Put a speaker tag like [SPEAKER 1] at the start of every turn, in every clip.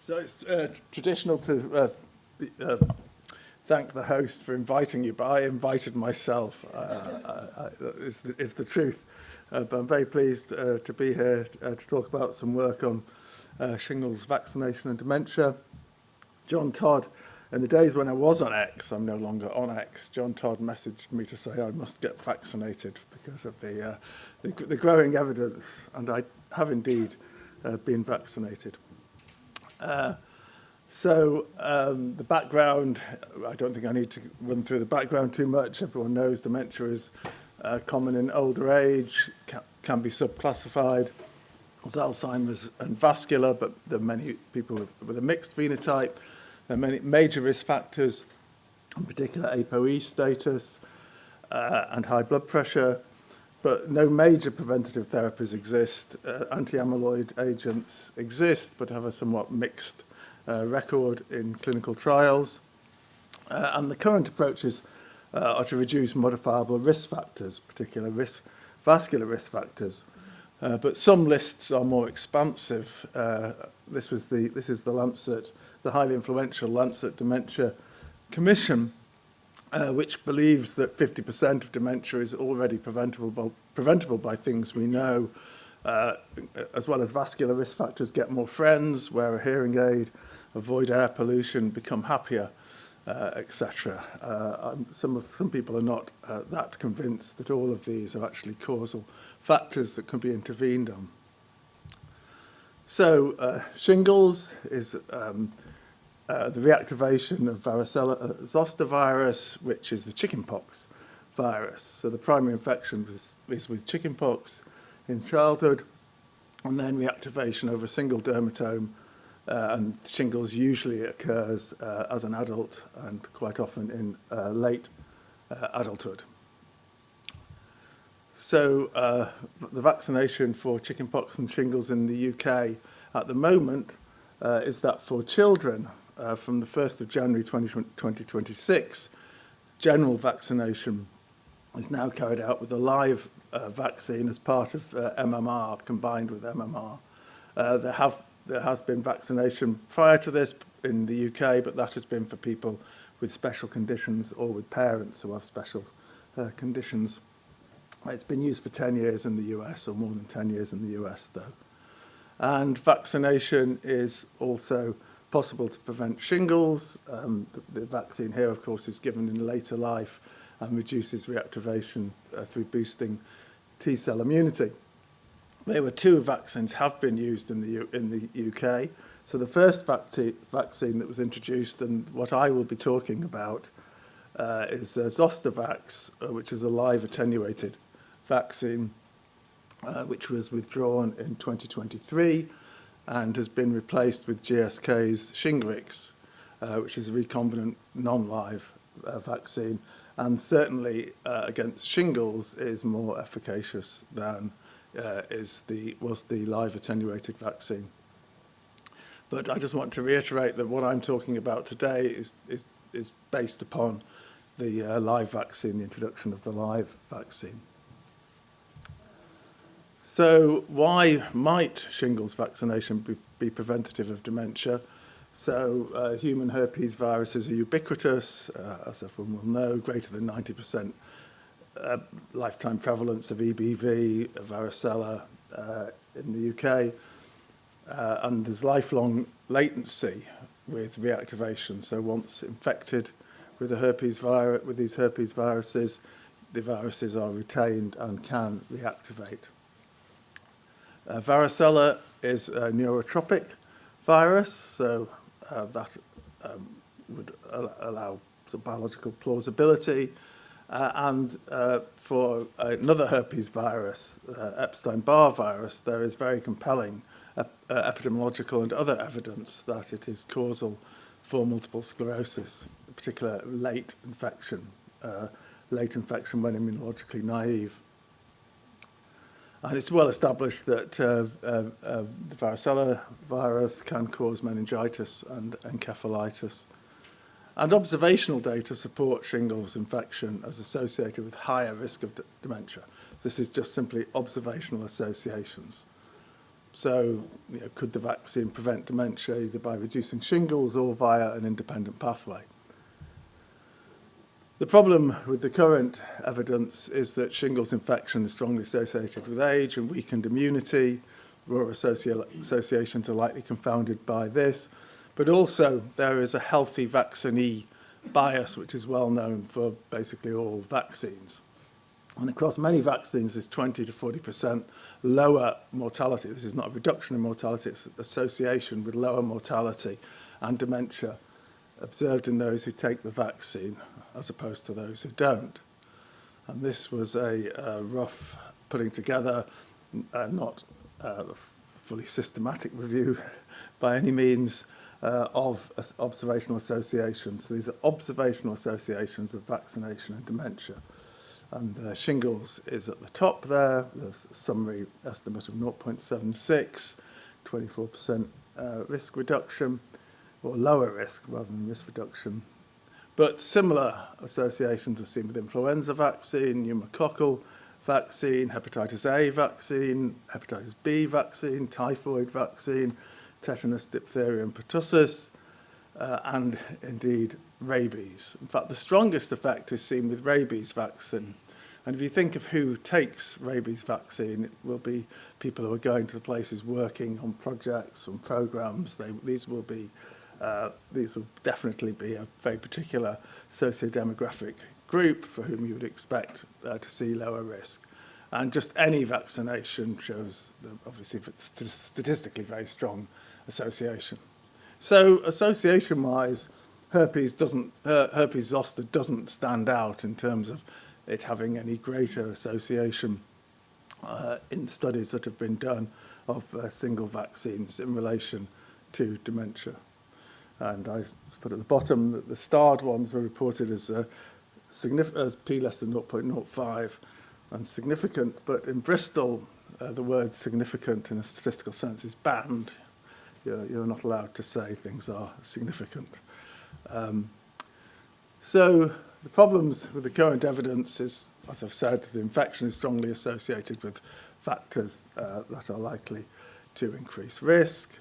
[SPEAKER 1] So it's traditional to thank the host for inviting you, but I invited myself, is the truth. But I'm very pleased to be here to talk about some work on shingles, vaccination and dementia. John Todd, in the days when I was on X, I'm no longer on X, John Todd messaged me to say I must get vaccinated because of the growing evidence, and I have indeed been vaccinated. The background, I don't think I need to run through the background too much. Everyone knows dementia is common in older age, can be subclassified as Alzheimer's and vascular, but there are many people with a mixed phenotype. There are many major risk factors, in particular ApoE status and high blood pressure, but no major preventative therapies exist. Anti-amyloid agents exist, but have a somewhat mixed record in clinical trials. And the current approaches are to reduce modifiable risk factors, particular vascular risk factors. But some lists are more expansive. This is the Lancet, the highly influential Lancet Dementia Commission, which believes that 50% of dementia is already preventable by things we know, as well as vascular risk factors: get more friends, wear a hearing aid, avoid air pollution, become happier, etc. Some people are not that convinced that all of these are actually causal factors that can be intervened on. So shingles is the reactivation of varicella zoster virus, which is the chickenpox virus. So the primary infection is with chickenpox in childhood, and then reactivation over a single dermatome, and shingles usually occurs as an adult and quite often in late adulthood. So the vaccination for chickenpox and shingles in the UK at the moment is that for children from the 1st of January 2026, general vaccination is now carried out with a live vaccine as part of MMR, combined with MMR. There has been vaccination prior to this in the UK, but that has been for people with special conditions or with parents who have special conditions. It's been used for 10 years in the US, or more than 10 years in the US, though. And vaccination is also possible to prevent shingles. The vaccine here, of course, is given in later life and reduces reactivation through boosting T-cell immunity. There were two vaccines have been used in the UK. So the first vaccine that was introduced, and what I will be talking about, is Zostavax, which is a live attenuated vaccine, which was withdrawn in 2023 and has been replaced with GSK's Shingrix, which is a recombinant non-live vaccine, and certainly against shingles is more efficacious than was the live attenuated vaccine. But I just want to reiterate that what I'm talking about today is based upon the live vaccine, the introduction of the live vaccine. So why might shingles vaccination be preventative of dementia? So human herpes viruses are ubiquitous, as everyone will know, greater than 90% lifetime prevalence of EBV, varicella in the UK, and there's lifelong latency with reactivation. So once infected with these herpes viruses, the viruses are retained and can reactivate. Varicella is a neurotropic virus, so that would allow some biological plausibility. And for another herpes virus, Epstein-Barr virus, there is very compelling epidemiological and other evidence that it is causal for multiple sclerosis, in particular late infection when immunologically naive. And it's well established that the varicella virus can cause meningitis and encephalitis. And observational data support shingles infection as associated with higher risk of dementia. This is just simply observational associations. So, could the vaccine prevent dementia either by reducing shingles or via an independent pathway? The problem with the current evidence is that shingles infection is strongly associated with age and weakened immunity. Rural associations are likely confounded by this, but also there is a healthy vaccinee bias, which is well known for basically all vaccines. And across many vaccines, there's 20 to 40% lower mortality. This is not a reduction in mortality, it's association with lower mortality and dementia observed in those who take the vaccine as opposed to those who don't. And this was a rough putting together, not a fully systematic review by any means, of observational associations. So these are observational associations of vaccination and dementia. And shingles is at the top there. There's a summary estimate of 0.76, 24% risk reduction, or lower risk rather than risk reduction. But similar associations are seen with influenza vaccine, pneumococcal vaccine, hepatitis A vaccine, hepatitis B vaccine, typhoid vaccine, tetanus, diphtheria and pertussis, and indeed rabies. In fact, the strongest effect is seen with rabies vaccine. And if you think of who takes rabies vaccine, it will be people who are going to the places working on projects, on programs. These will definitely be a very particular socio-demographic group for whom you would expect to see lower risk. And just any vaccination shows, obviously, statistically very strong association. So association-wise, herpes zoster doesn't stand out in terms of it having any greater association in studies that have been done of single vaccines in relation to dementia. And I put at the bottom that the starred ones were reported as P less than 0.05 and significant, but in Bristol, the word significant in a statistical sense is banned. You're not allowed to say things are significant. So the problems with the current evidence is, as I've said, the infection is strongly associated with factors that are likely to increase risk.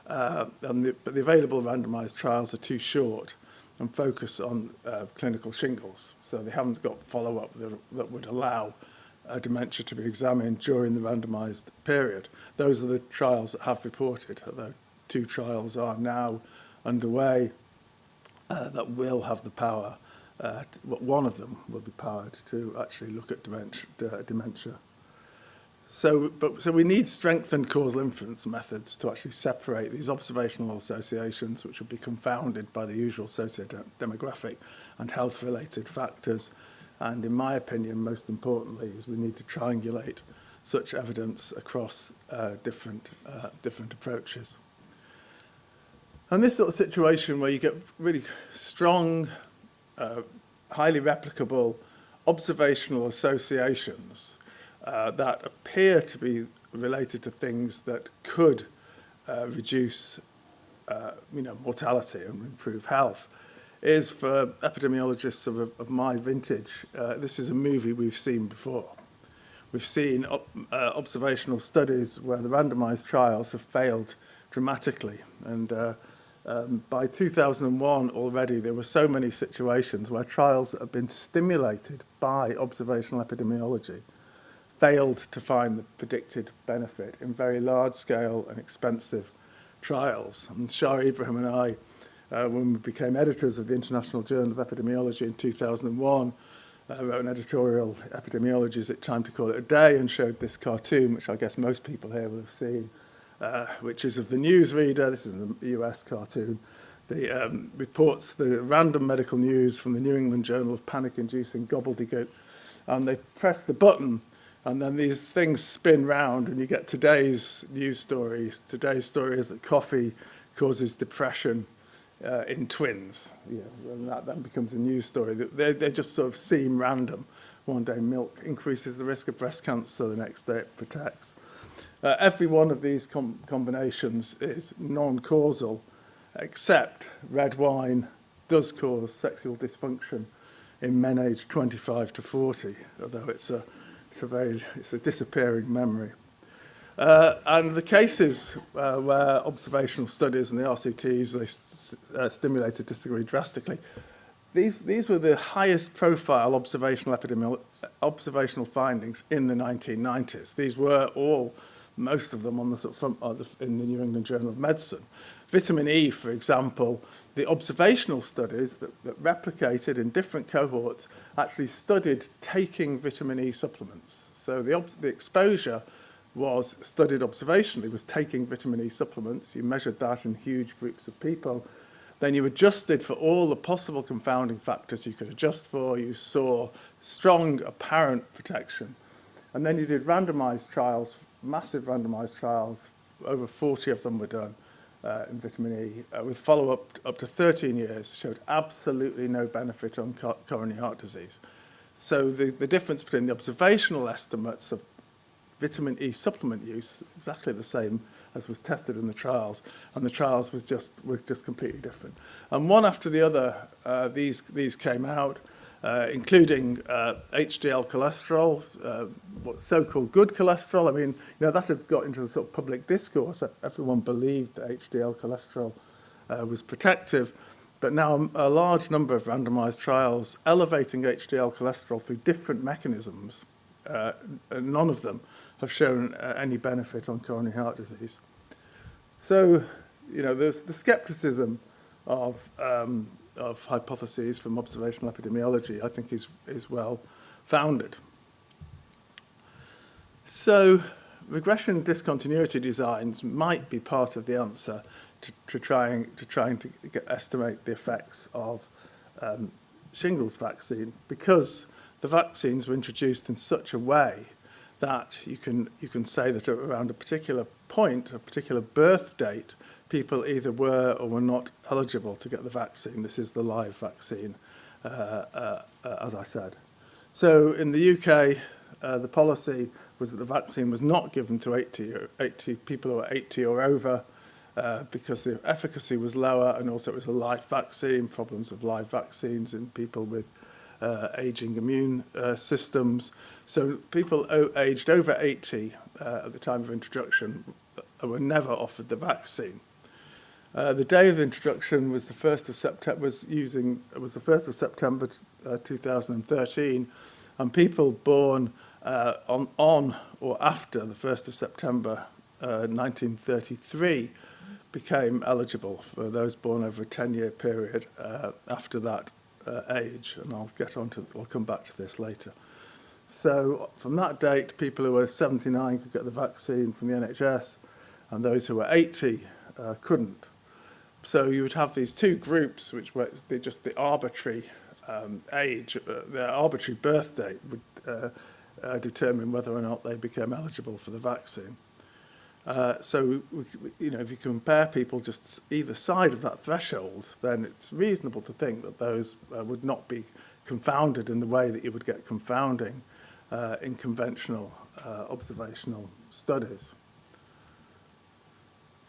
[SPEAKER 1] But the available randomized trials are too short and focus on clinical shingles. So they haven't got follow-up that would allow dementia to be examined during the randomized period. Those are the trials that have reported, although 2 trials are now underway that will have the power. One of them will be powered to actually look at dementia. So we need strengthened causal inference methods to actually separate these observational associations, which will be confounded by the usual socio-demographic and health-related factors. And in my opinion, most importantly, is we need to triangulate such evidence across different approaches. And this sort of situation where you get really strong, highly replicable observational associations that appear to be related to things that could reduce mortality and improve health is, for epidemiologists of my vintage, this is a movie we've seen before. We've seen observational studies where the randomized trials have failed dramatically. And by 2001 already, there were so many situations where trials that have been stimulated by observational epidemiology failed to find the predicted benefit in very large-scale and expensive trials. And Shah Ibrahim and I, when we became editors of the International Journal of Epidemiology in 2001, wrote an editorial, Epidemiology, Is It Time to Call It a Day, and showed this cartoon, which I guess most people here will have seen, which is of the newsreader. This is a US cartoon. The reports the random medical news from the New England Journal of Panic-Inducing Gobbledygook, and they press the button, and then these things spin round, and you get today's news stories. Today's story is that coffee causes depression in twins. And that then becomes a news story. They just sort of seem random. One day milk increases the risk of breast cancer, the next day it protects. Every one of these combinations is non-causal, except red wine does cause sexual dysfunction in men aged 25 to 40, although it's a disappearing memory. And the cases where observational studies and the RCTs, stimulated disagree drastically. These were the highest profile observational findings in the 1990s. These were all, most of them on the sort of front in the New England Journal of Medicine. Vitamin E, for example, the observational studies that replicated in different cohorts actually studied taking vitamin E supplements. So the exposure was studied observationally, was taking vitamin E supplements. You measured that in huge groups of people. Then you adjusted for all the possible confounding factors you could adjust for. You saw strong apparent protection. And then you did randomized trials, massive randomized trials. Over 40 of them were done in vitamin E, with follow-up up to 13 years, showed absolutely no benefit on coronary heart disease. So the difference between the observational estimates of vitamin E supplement use, exactly the same as was tested in the trials, and the trials were just completely different. And one after the other, these came out, including HDL cholesterol, what's so-called good cholesterol. I mean, that had got into the sort of public discourse. Everyone believed that HDL cholesterol was protective, but now a large number of randomized trials elevating HDL cholesterol through different mechanisms, none of them have shown any benefit on coronary heart disease. So, there's the skepticism of hypotheses from observational epidemiology, I think, is well founded. So, regression discontinuity designs might be part of the answer to trying to estimate the effects of shingles vaccine, because the vaccines were introduced in such a way that you can say that around a particular point, a particular birth date, people either were or were not eligible to get the vaccine. This is the live vaccine, as I said. So in the UK, the policy was that the vaccine was not given to 80 people who are 80 or over, because the efficacy was lower, and also it was a live vaccine, problems of live vaccines in people with aging immune systems. So people aged over 80 at the time of introduction were never offered the vaccine. The day of introduction was the 1st of September. Was the 1st of September 2013, and people born on or after the 1st of September 1933 became eligible for those born over a 10-year period after that age, and I'll come back to this later. So from that date, people who were 79 could get the vaccine from the NHS, and those who were 80 couldn't. So you would have these two groups, which were just the arbitrary age, their arbitrary birth date would determine whether or not they became eligible for the vaccine. So, if you compare people just either side of that threshold, then it's reasonable to think that those would not be confounded in the way that you would get confounding in conventional observational studies.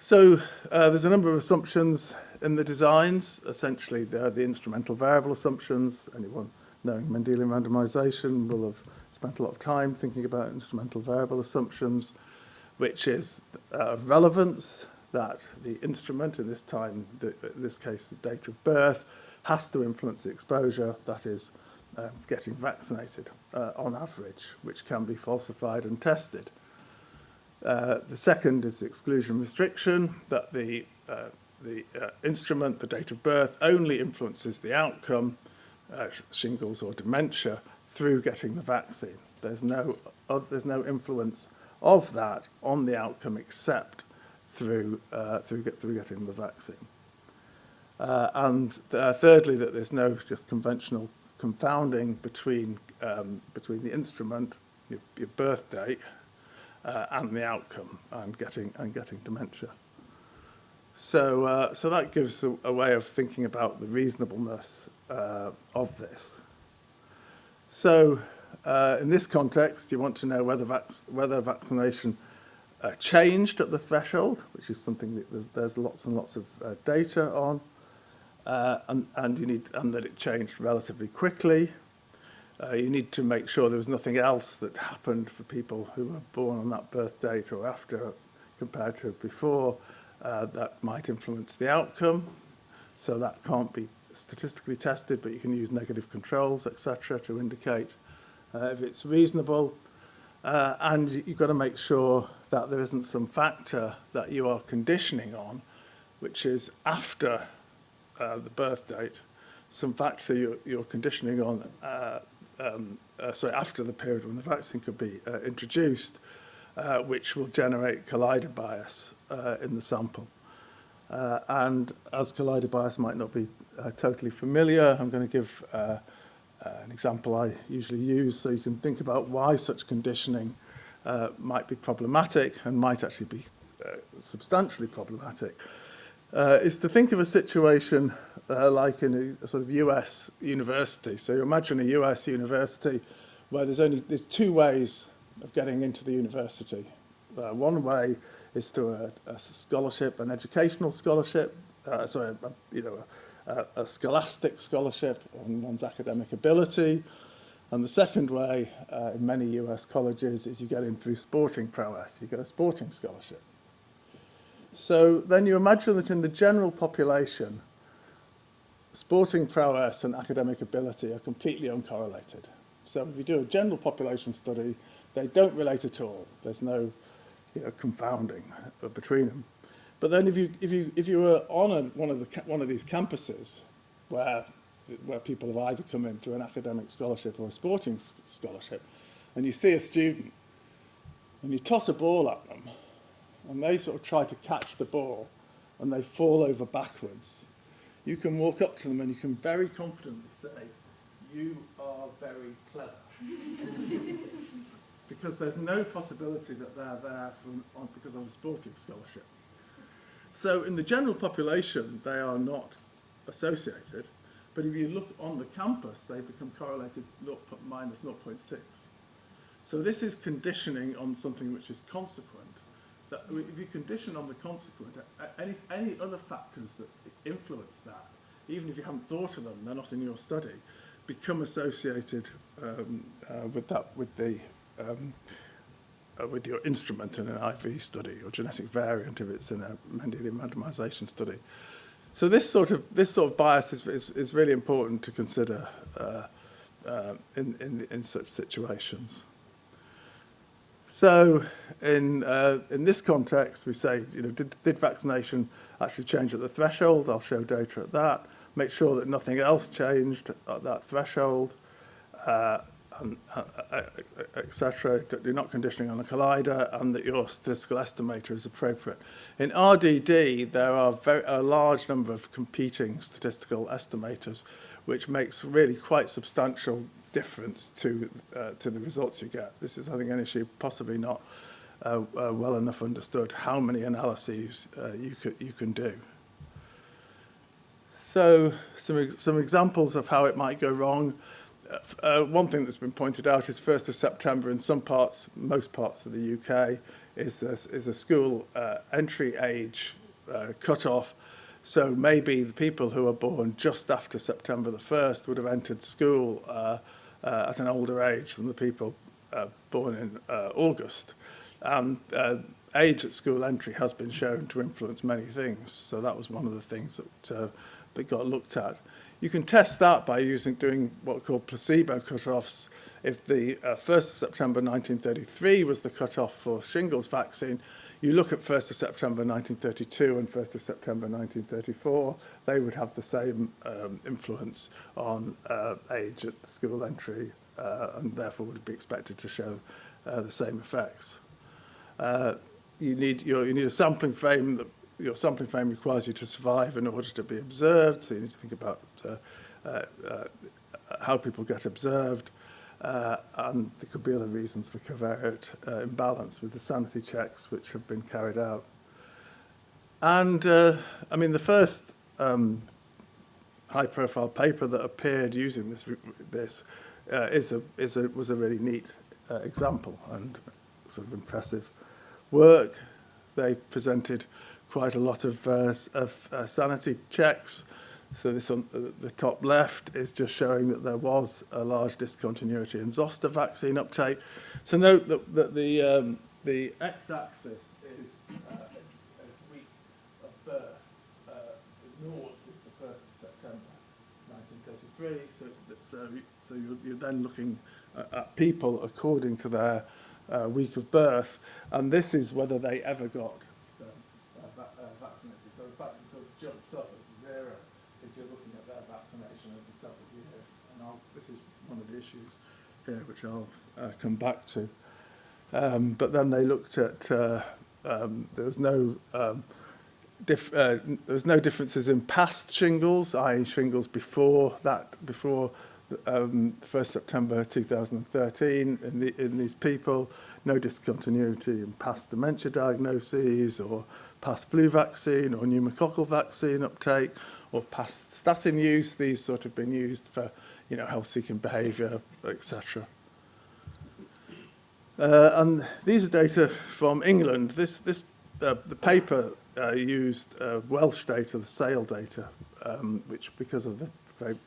[SPEAKER 1] So there's a number of assumptions in the designs. Essentially, they're the instrumental variable assumptions. Anyone knowing Mendelian randomization will have spent a lot of time thinking about instrumental variable assumptions, which is relevance, that the instrument, in this case, the date of birth, has to influence the exposure, that is, getting vaccinated on average, which can be falsified and tested. The second is the exclusion restriction, that the instrument, the date of birth, only influences the outcome, shingles or dementia, through getting the vaccine. There's no influence of that on the outcome except through getting the vaccine. And thirdly, that there's no just conventional confounding between the instrument, your birth date, and the outcome, and getting dementia. So that gives a way of thinking about the reasonableness of this. So in this context, you want to know whether vaccination changed at the threshold, which is something that there's lots and lots of data on, and that it changed relatively quickly. You need to make sure there was nothing else that happened for people who were born on that birth date or after compared to before that might influence the outcome. So that can't be statistically tested, but you can use negative controls, etc., to indicate if it's reasonable. And you've got to make sure that there isn't some factor that you are conditioning on, which is after the birth date, some factor you're conditioning on, after the period when the vaccine could be introduced, which will generate collider bias in the sample. And as collider bias might not be totally familiar, I'm going to give an example I usually use so you can think about why such conditioning might be problematic and might actually be substantially problematic. Is to think of a situation like in a sort of US university. So you imagine a US university where there's two ways of getting into the university. One way is through a scholarship, an educational scholarship, a scholastic scholarship on one's academic ability. And the second way in many US colleges is you get in through sporting prowess. You get a sporting scholarship. So then you imagine that in the general population, sporting prowess and academic ability are completely uncorrelated. So if you do a general population study, they don't relate at all. There's no confounding between them. But then if you were on one of these campuses where people have either come in through an academic scholarship or a sporting scholarship, and you see a student and you toss a ball at them, and they sort of try to catch the ball, and they fall over backwards, you can walk up to them and you can very confidently say, "You are very clever." Because there's no possibility that they're there because of a sporting scholarship. So in the general population, they are not associated, but if you look on the campus, they become correlated minus 0.6. So this is conditioning on something which is consequent. That if you condition on the consequent, any other factors that influence that, even if you haven't thought of them, they're not in your study, become associated with your instrument in an IV study or genetic variant if it's in a Mendelian randomization study. So this sort of bias is really important to consider in such situations. So in this context, we say, did vaccination actually change at the threshold? I'll show data at that. Make sure that nothing else changed at that threshold. Etc. You're not conditioning on a collider, and that your statistical estimator is appropriate. In RDD, there are a large number of competing statistical estimators, which makes really quite substantial difference to the results you get. This is, I think, an issue possibly not well enough understood, how many analyses you can do. So some examples of how it might go wrong. One thing that's been pointed out is 1st of September in most parts of the UK is a school entry age cut-off. So maybe the people who are born just after September the 1st would have entered school at an older age than the people born in August. And age at school entry has been shown to influence many things. So that was one of the things that got looked at. You can test that by doing what are called placebo cut-offs. If the 1st of September 1933 was the cut-off for shingles vaccine, you look at 1st of September 1932 and 1st of September 1934, they would have the same influence on age at school entry and therefore would be expected to show the same effects. You need a sampling frame. Your sampling frame requires you to survive in order to be observed, so you need to think about how people get observed, and there could be other reasons for covariate imbalance with the sanity checks which have been carried out. And the first high-profile paper that appeared using this was a really neat example and sort of impressive work. They presented quite a lot of sanity checks. So this on the top left is just showing that there was a large discontinuity in zoster vaccine uptake. So note that the x-axis is week of birth. Naught is the 1st of September 1933. So you're then looking at people according to their week of birth, and this is whether they ever got vaccinated. So in fact, it sort of jumps up at 0 as you're looking at their vaccination over several years. And this is one of the issues here, which I'll come back to. But then they looked at there was no differences in past shingles, i.e. shingles before the 1st September 2013 in these people, no discontinuity in past dementia diagnoses or past flu vaccine or pneumococcal vaccine uptake or past statin use. These sort of been used for, health-seeking behaviour, etc. And these are data from England. The paper used Welsh data, the SAIL data, which because of the very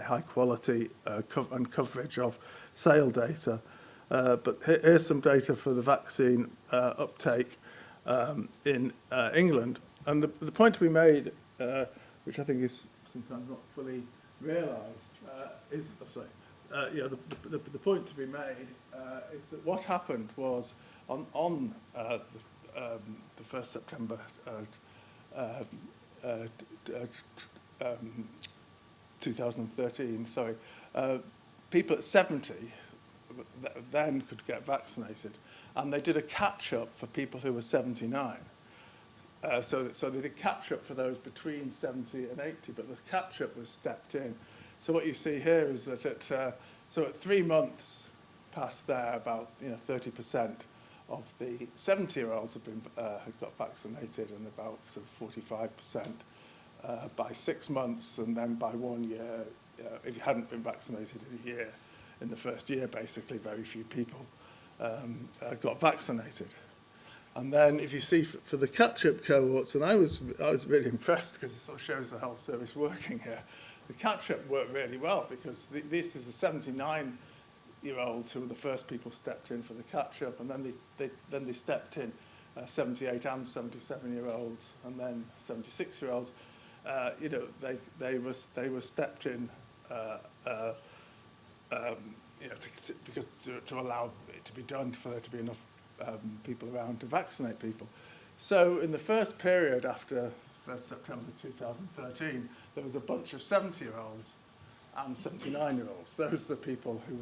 [SPEAKER 1] high quality and coverage of SAIL data. But here's some data for the vaccine uptake in England. And the point to be made, which I think is sometimes not fully realised, is, the point to be made is that what happened was on the 1st September 2013, people at 70 then could get vaccinated, and they did a catch-up for people who were 79. So they did catch-up for those between 70 and 80, but the catch-up was stepped in. So what you see here is that at 3 months past there, about 30% of the 70-year-olds had got vaccinated, and about sort of 45% by 6 months, and then by 1 year, if you hadn't been vaccinated in the first year, basically very few people got vaccinated. And then if you see for the catch-up cohorts, and I was really impressed because it sort of shows the health service working here. The catch-up worked really well because this is the 79-year-olds who were the first people stepped in for the catch-up, and then they stepped in 78 and 77-year-olds, and then 76-year-olds. They were stepped in to allow it to be done, for there to be enough people around to vaccinate people. So in the first period after 1st September 2013, there was a bunch of 70-year-olds and 79-year-olds. Those are the people who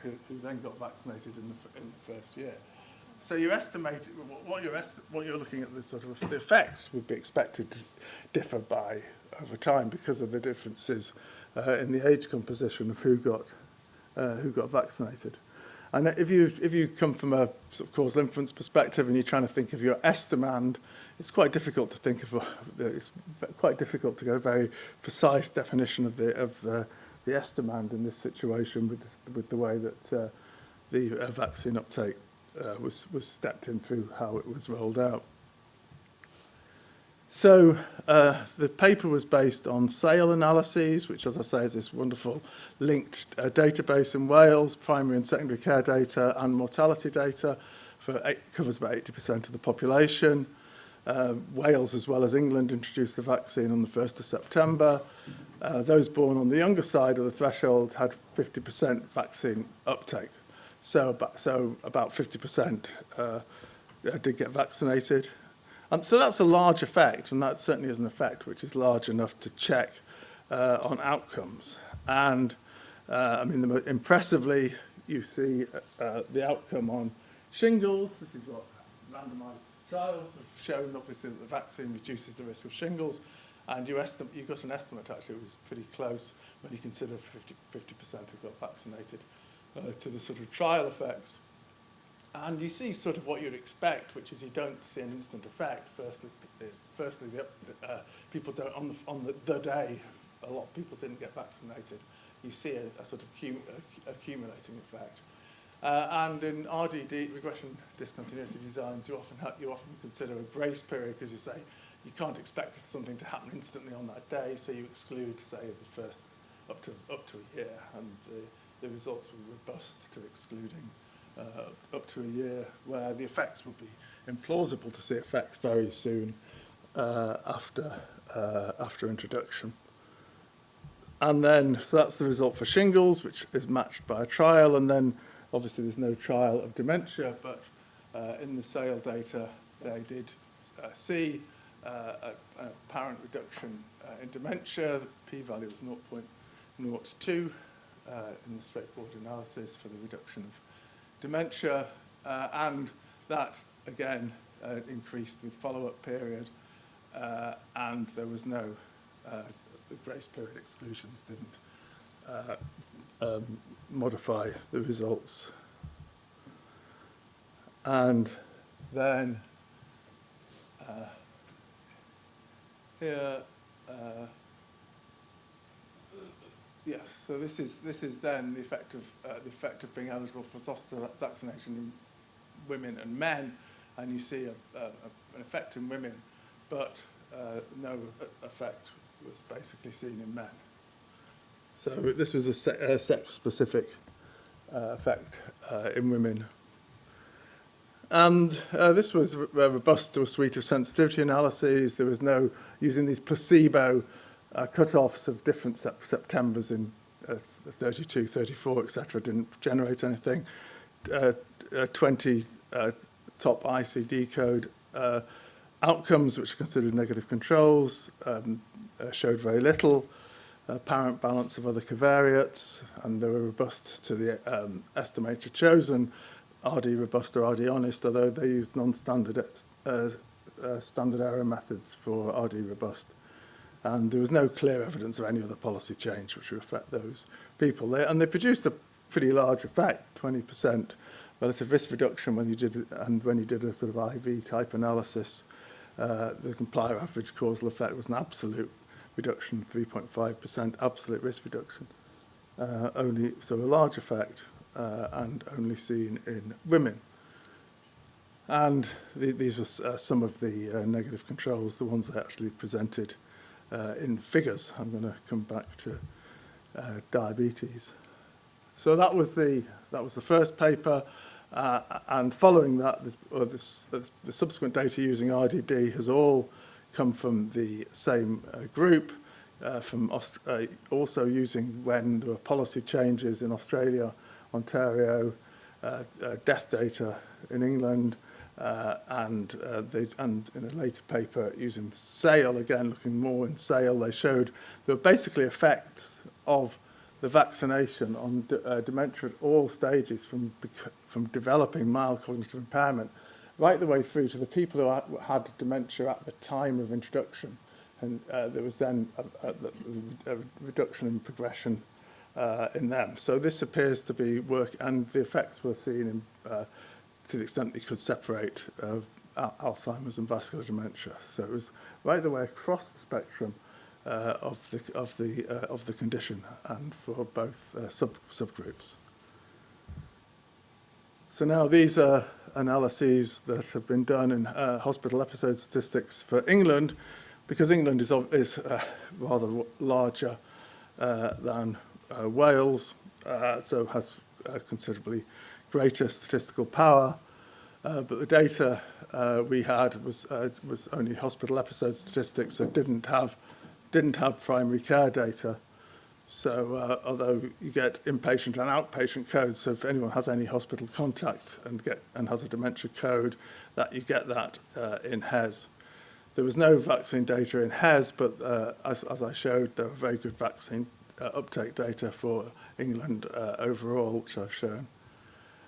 [SPEAKER 1] who then got vaccinated in the first year. So you estimate what you're looking at, the sort of the effects would be expected to differ by over time because of the differences in the age composition of who got vaccinated. And if you come from a sort of causal inference perspective and you're trying to think of your estimand, it's quite difficult to think of. It's quite difficult to get a very precise definition of the estimand in this situation with the way that the vaccine uptake was stepped in through how it was rolled out. So the paper was based on SAIL analyses, which, as I say, is this wonderful linked database in Wales, primary and secondary care data and mortality data, covers about 80% of the population. Wales, as well as England, introduced the vaccine on the 1st of September. Those born on the younger side of the threshold had 50% vaccine uptake. So about 50% did get vaccinated. And so that's a large effect, and that certainly is an effect which is large enough to check on outcomes. And impressively, you see the outcome on shingles. This is what randomised trials have shown, obviously, that the vaccine reduces the risk of shingles. And you've got an estimate, actually, it was pretty close when you consider 50% have got vaccinated to the sort of trial effects. And you see sort of what you'd expect, which is you don't see an instant effect. Firstly, people don't, on the day, a lot of people didn't get vaccinated. You see a sort of accumulating effect. And in RDD, regression discontinuity designs, you often consider a grace period because you say, you can't expect something to happen instantly on that day, so you exclude, say, the first up to a year, and the results were robust to excluding up to a year, where the effects would be implausible to see effects very soon after introduction. And then, so that's the result for shingles, which is matched by a trial, and then obviously there's no trial of dementia, but in the SAIL data they did see a apparent reduction in dementia. The p-value was 0.02 in the straightforward analysis for the reduction of dementia, and that again increased with follow-up period, and there was no, the grace period exclusions didn't modify the results. And then here, yes. So this is then the effect of being eligible for zoster vaccination in women and men, and you see an effect in women, but no effect was basically seen in men. So this was a sex-specific effect in women. And this was robust to a suite of sensitivity analyses. There was no, using these placebo cut-offs of different Septembers in 32, 34, etc., didn't generate anything. 20 top ICD code outcomes, which are considered negative controls, showed very little. Apparent balance of other covariates, and they were robust to the estimator chosen, RD robust or RD honest, although they used non-standard standard error methods for RD robust. And there was no clear evidence of any other policy change which would affect those people. They produced a pretty large effect, 20% relative risk reduction when you did a sort of IV type analysis. The complier average causal effect was an absolute reduction, 3.5% absolute risk reduction. So a large effect, and only seen in women. And these were some of the negative controls, the ones that actually presented in figures. I'm going to come back to diabetes. So that was the first paper, and following that, the subsequent data using RDD has all come from the same group, from also using when there were policy changes in Australia, Ontario, death data in England, and in a later paper using SAIL, again looking more in SAIL, they showed there were basically effects of the vaccination on dementia at all stages, from developing mild cognitive impairment right the way through to the people who had dementia at the time of introduction. And there was then a reduction in progression in them. So this appears to be work, and the effects were seen in, to the extent that you could separate Alzheimer's and vascular dementia. So it was right the way across the spectrum of the condition, and for both subgroups. So now these are analyses that have been done in hospital episode statistics for England, because England is rather larger than Wales, so has considerably greater statistical power. But the data we had was only hospital episode statistics, so didn't have primary care data. So although you get inpatient and outpatient codes, so if anyone has any hospital contact and has a dementia code, that you get that in HES. There was no vaccine data in HES, but as I showed, there were very good vaccine uptake data for England overall, which I've shown.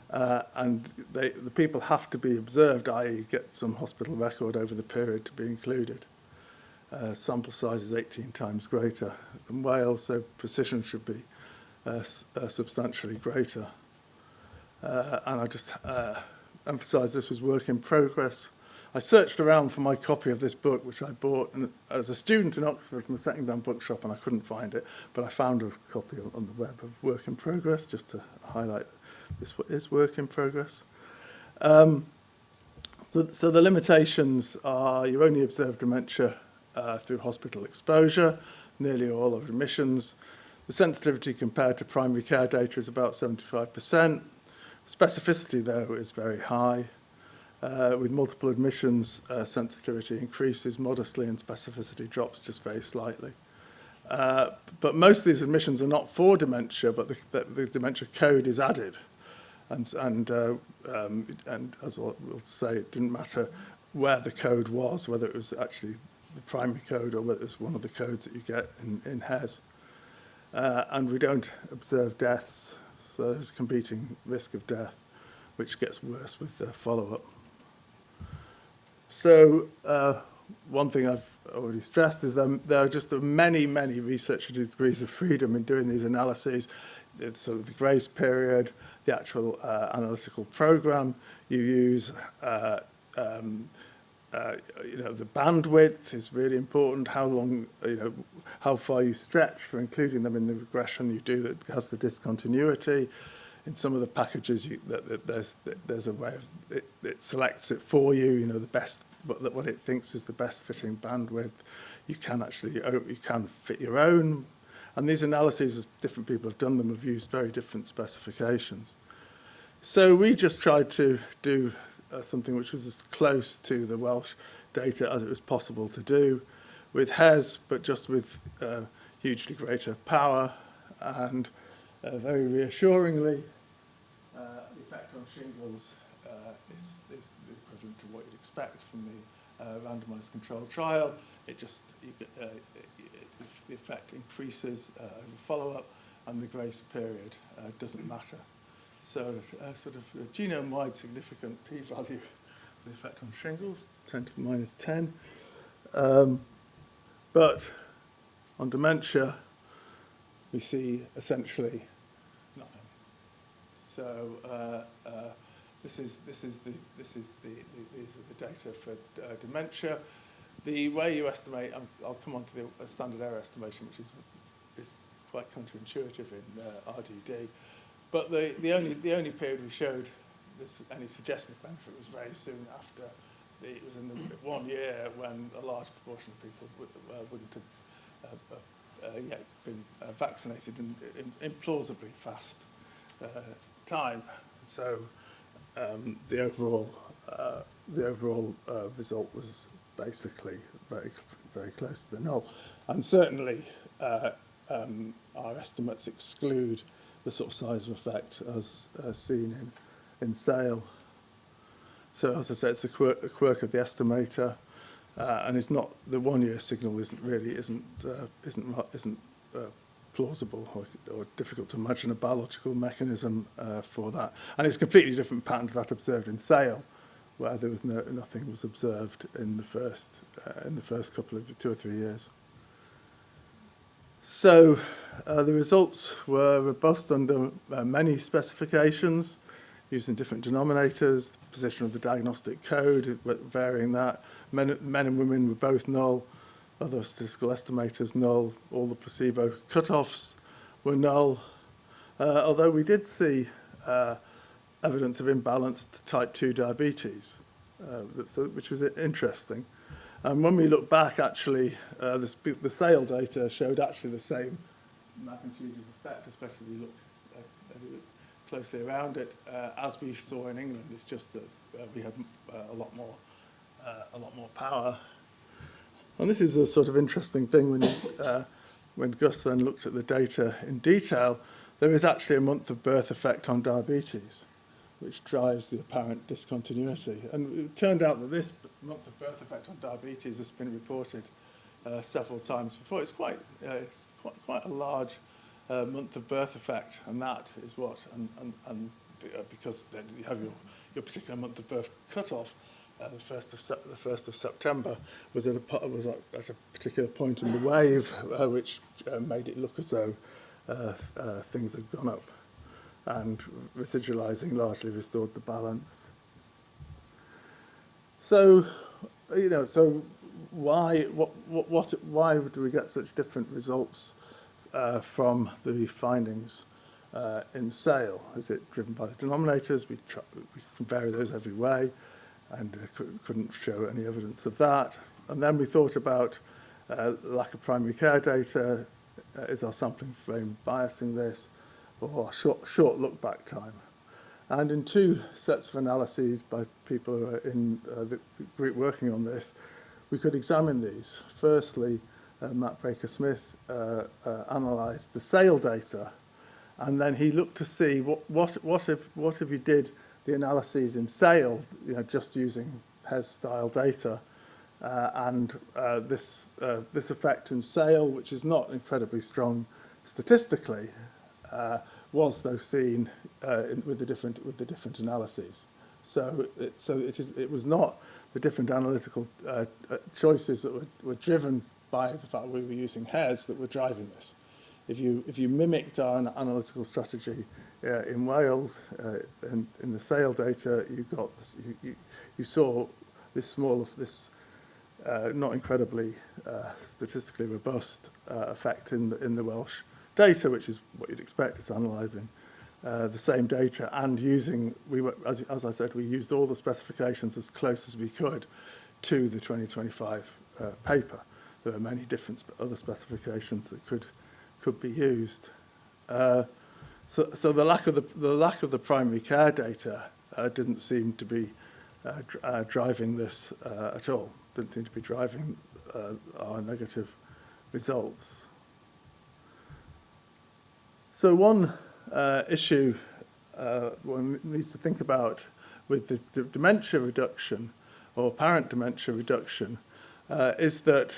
[SPEAKER 1] And the people have to be observed, i.e. get some hospital record over the period to be included. Sample size is 18 times greater than Wales, so precision should be substantially greater. And I just emphasise this was work in progress. I searched around for my copy of this book, which I bought as a student in Oxford from a second-hand bookshop, and I couldn't find it, but I found a copy on the web of Work in Progress, just to highlight this is work in progress. The So the limitations are you only observe dementia through hospital exposure, nearly all are admissions. The sensitivity compared to primary care data is about 75%. Specificity, though, is very high. With multiple admissions, sensitivity increases modestly and specificity drops just very slightly. But most of these admissions are not for dementia, but the dementia code is added. And as we'll say, it didn't matter where the code was, whether it was actually the primary code or whether it was one of the codes that you get in HES. And we don't observe deaths, so there's a competing risk of death, which gets worse with the follow-up. So one thing I've already stressed is that there are just many, many research degrees of freedom in doing these analyses. It's sort of the grace period, the actual analytical program you use. The bandwidth is really important. How long, how far you stretch for including them in the regression you do that has the discontinuity. In some of the packages, there's a way of it selects it for you. The best what it thinks is the best fitting bandwidth. You can fit your own. And these analyses, as different people have done them, have used very different specifications. So we just tried to do something which was as close to the Welsh data as it was possible to do with HES, but just with hugely greater power. And very reassuringly, the effect on shingles is the equivalent to what you'd expect from the randomized controlled trial. The effect increases over follow-up, and the grace period doesn't matter. So sort of a genome-wide significant p-value for the effect on shingles, 10 to the minus 10. But on dementia, we see essentially nothing. So these are the data for dementia. The way you estimate, I'll come on to the standard error estimation, which is quite counterintuitive in RDD. But the only period we showed any suggestive benefit was very soon after. It was in the 1 year when a large proportion of people wouldn't have yet been vaccinated in implausibly fast time. So the overall result was basically very, very close to the null. And certainly our estimates exclude the sort of size of effect as seen in SAIL. So as I said, it's a quirk of the estimator, and it's not the 1 year signal isn't plausible or difficult to imagine a biological mechanism for that. And it's a completely different pattern to that observed in SAIL, where there was nothing was observed in the first couple of 2 or 3 years. So the results were robust under many specifications, using different denominators, the position of the diagnostic code, varying that. Men and women were both null, other statistical estimators null, all the placebo cutoffs were null, although we did see evidence of imbalanced type 2 diabetes, which was interesting. And when we look back, actually, the SAIL data showed actually the same magnitude of effect, especially if you look closely around it, as we saw in England. It's just that we had a lot more power. And this is a sort of interesting thing when Gus then looked at the data in detail. There is actually a month of birth effect on diabetes, which drives the apparent discontinuity. And it turned out that this month of birth effect on diabetes has been reported several times before. It's quite a large month of birth effect, and that is what, and because then you have your particular month of birth cutoff, the 1st of September was at a particular point in the wave, which made it look as though things had gone up, and residualizing largely restored the balance. So, why do we get such different results from the findings in SAIL? Is it driven by the denominators? We can vary those every way. and couldn't show any evidence of that. And then we thought about lack of primary care data. Is our sampling frame biasing this, or short look-back time? And in two sets of analyses by people who are in the group working on this, we could examine these. Firstly, Matt Baker-Smith analysed the sale data, and then he looked to see what if you did the analyses in sale, just using HES-style data, and this effect in sale, which is not incredibly strong statistically, was though seen with the different analyses. So it was not the different analytical choices that were driven by the fact we were using HES that were driving this. If you mimicked our analytical strategy in Wales in the sale data, you saw this not incredibly statistically robust effect in the Welsh data, which is what you'd expect. It's analysing the same data and using, as I said, we used all the specifications as close as we could to the 2025 paper. There are many different other specifications that could be used. So the lack of the primary care data didn't seem to be driving this at all. Didn't seem to be driving our negative results. So one issue one needs to think about with the dementia reduction or apparent dementia reduction is that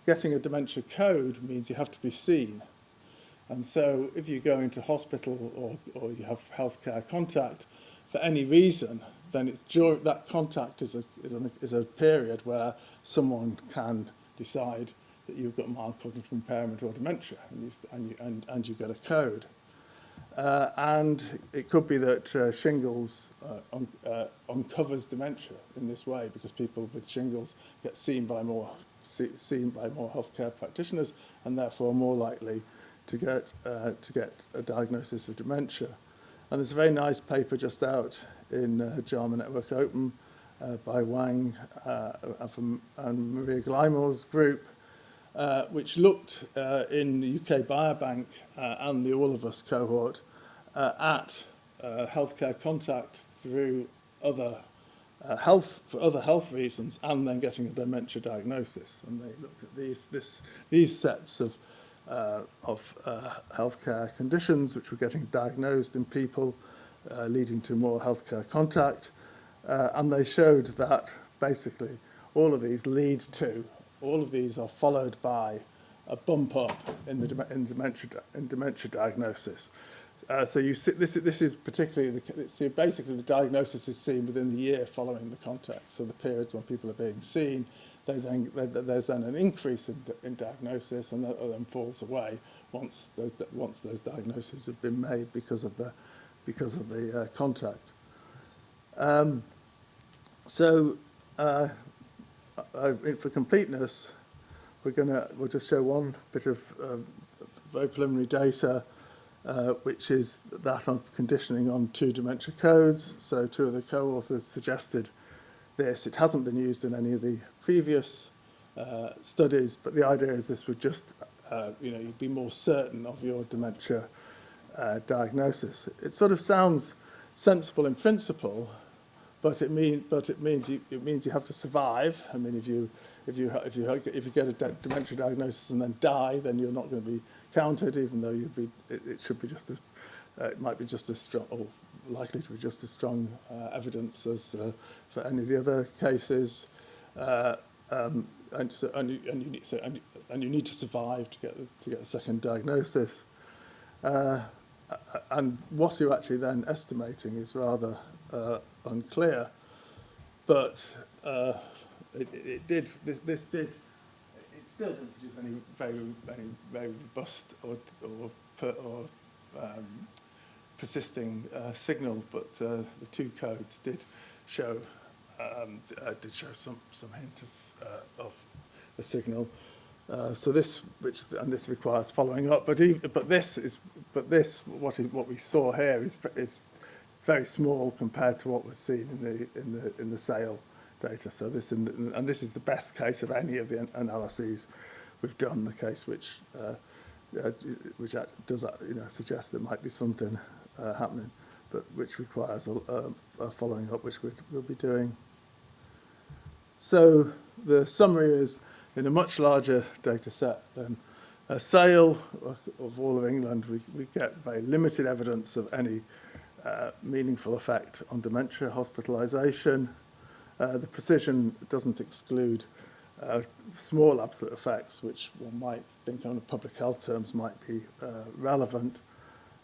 [SPEAKER 1] getting a dementia code means you have to be seen. And so if you go into hospital or you have healthcare contact for any reason, then that contact is a period where someone can decide that you've got mild cognitive impairment or dementia, and you get a code. And it could be that shingles uncovers dementia in this way, because people with shingles get seen by more healthcare practitioners, and therefore are more likely to get a diagnosis of dementia. And there's a very nice paper just out in JAMA Network Open by Wang and Maria Glymore's group, which looked in the UK Biobank and the All of Us cohort at healthcare contact through other health reasons, and then getting a dementia diagnosis. And they looked at these sets of healthcare conditions which were getting diagnosed in people, leading to more healthcare contact, and they showed that basically all of these are followed by a bump up in dementia diagnosis. So you see, this is particularly basically the diagnosis is seen within the year following the contact. So the periods when people are being seen, there's then an increase in diagnosis, and that then falls away once those diagnoses have been made because of the contact. For completeness, we'll just show one bit of very preliminary data, which is that of conditioning on 2 dementia codes. So 2 of the co-authors suggested this. It hasn't been used in any of the previous studies, but the idea is this would just, you'd be more certain of your dementia diagnosis. It sort of sounds sensible in principle, but it means you have to survive. I mean, if you get a dementia diagnosis and then die, then you're not going to be counted, even though it should be just as it might be just as strong, or likely to be just as strong evidence as for any of the other cases. And you need to survive to get a second diagnosis. And what you're actually then estimating is rather unclear, but it still didn't produce any very robust or persisting signal, but the 2 codes did show some hint of a signal. So this requires following up, but what we saw here is very small compared to what was seen in the sale data. So this is the best case of any of the analyses we've done. The case which does suggest there might be something happening, but which requires a following up, which we'll be doing. So the summary is, in a much larger data set than a sale of all of England, we get very limited evidence of any meaningful effect on dementia hospitalisation. The precision doesn't exclude small absolute effects, which one might think on public health terms might be relevant.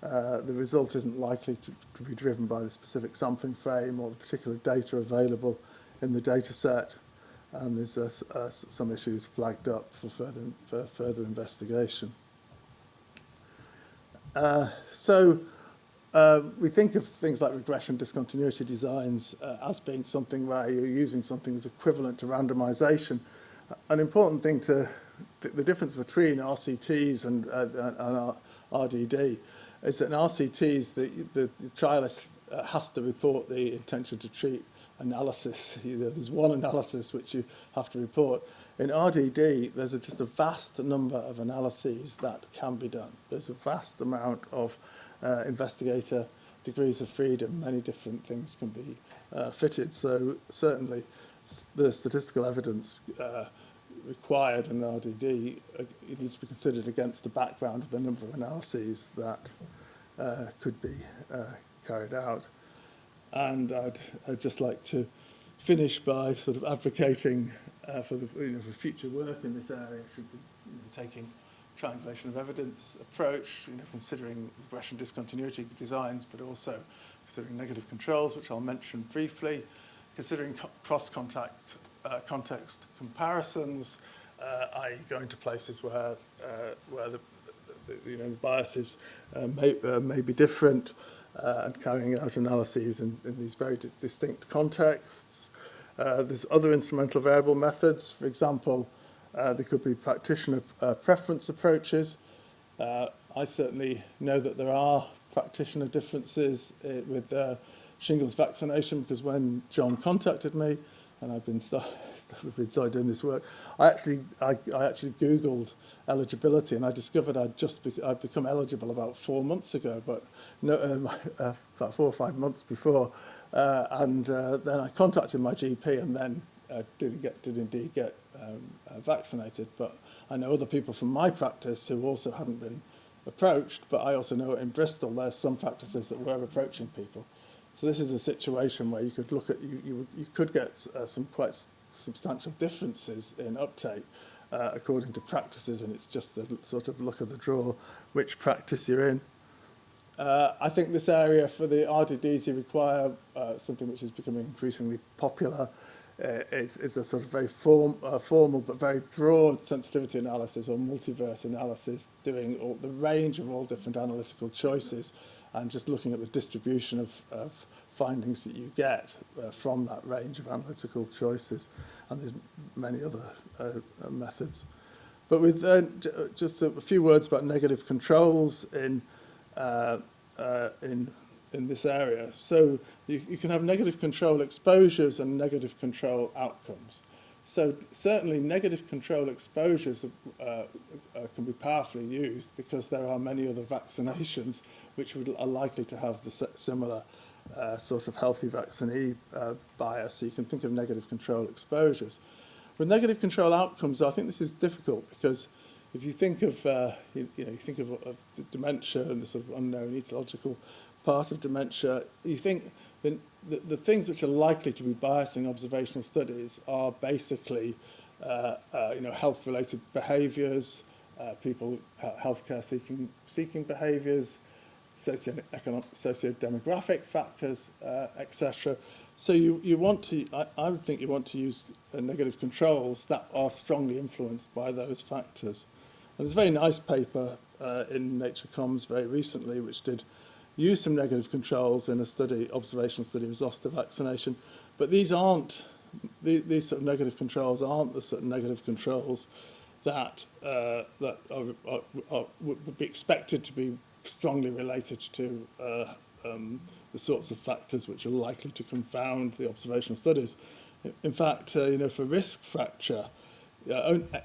[SPEAKER 1] The result isn't likely to be driven by the specific sampling frame or the particular data available in the data set, and there's some issues flagged up for further investigation. We think of things like regression discontinuity designs as being something where you're using something as equivalent to randomization. An important thing the difference between RCTs and RDD is that in RCTs, the trialist has to report the intention to treat analysis. There's one analysis which you have to report. In RDD, there's just a vast number of analyses that can be done. There's a vast amount of investigator degrees of freedom. Many different things can be fitted. So certainly the statistical evidence required in RDD it needs to be considered against the background of the number of analyses that could be carried out. And I'd just like to finish by sort of advocating for future work in this area. Should be taking triangulation of evidence approach, considering regression discontinuity designs, but also considering negative controls, which I'll mention briefly, considering cross-context comparisons, i.e. going to places where the biases may be different, and carrying out analyses in these very distinct contexts. There's other instrumental variable methods. For example, there could be practitioner preference approaches. I certainly know that there are practitioner differences with shingles vaccination, because when John contacted me, and I've been started doing this work, I actually Googled eligibility, and I discovered I'd become eligible about 4 months ago, but no, about 4 or 5 months before, and then I contacted my GP, and then did indeed get vaccinated. But I know other people from my practice who also hadn't been approached, but I also know in Bristol there's some practices that were approaching people. So this is a situation where you could look at you could get some quite substantial differences in uptake according to practices, and it's just the sort of luck of the draw which practice you're in. I think this area for the RDDs you require something which is becoming increasingly popular. It's a sort of very formal but very broad sensitivity analysis or multiverse analysis, doing the range of all different analytical choices and just looking at the distribution of findings that you get from that range of analytical choices. And there's many other methods. But with just a few words about negative controls in this area. So you can have negative control exposures and negative control outcomes. So certainly negative control exposures can be powerfully used because there are many other vaccinations which are likely to have the similar sort of healthy vaccinee bias. So you can think of negative control exposures. With negative control outcomes, I think this is difficult because if you think of you think of dementia and the sort of unknown etiological part of dementia, you think the things which are likely to be biasing observational studies are basically health-related behaviours, people healthcare seeking behaviours, socio-demographic factors, etc. So you want to, I would think you want to use negative controls that are strongly influenced by those factors. And there's a very nice paper in Nature Comms very recently which did use some negative controls in a study, observational study of zoster vaccination, but these sort of negative controls aren't the sort of negative controls that would be expected to be strongly related to the sorts of factors which are likely to confound the observational studies. In fact, for risk fracture,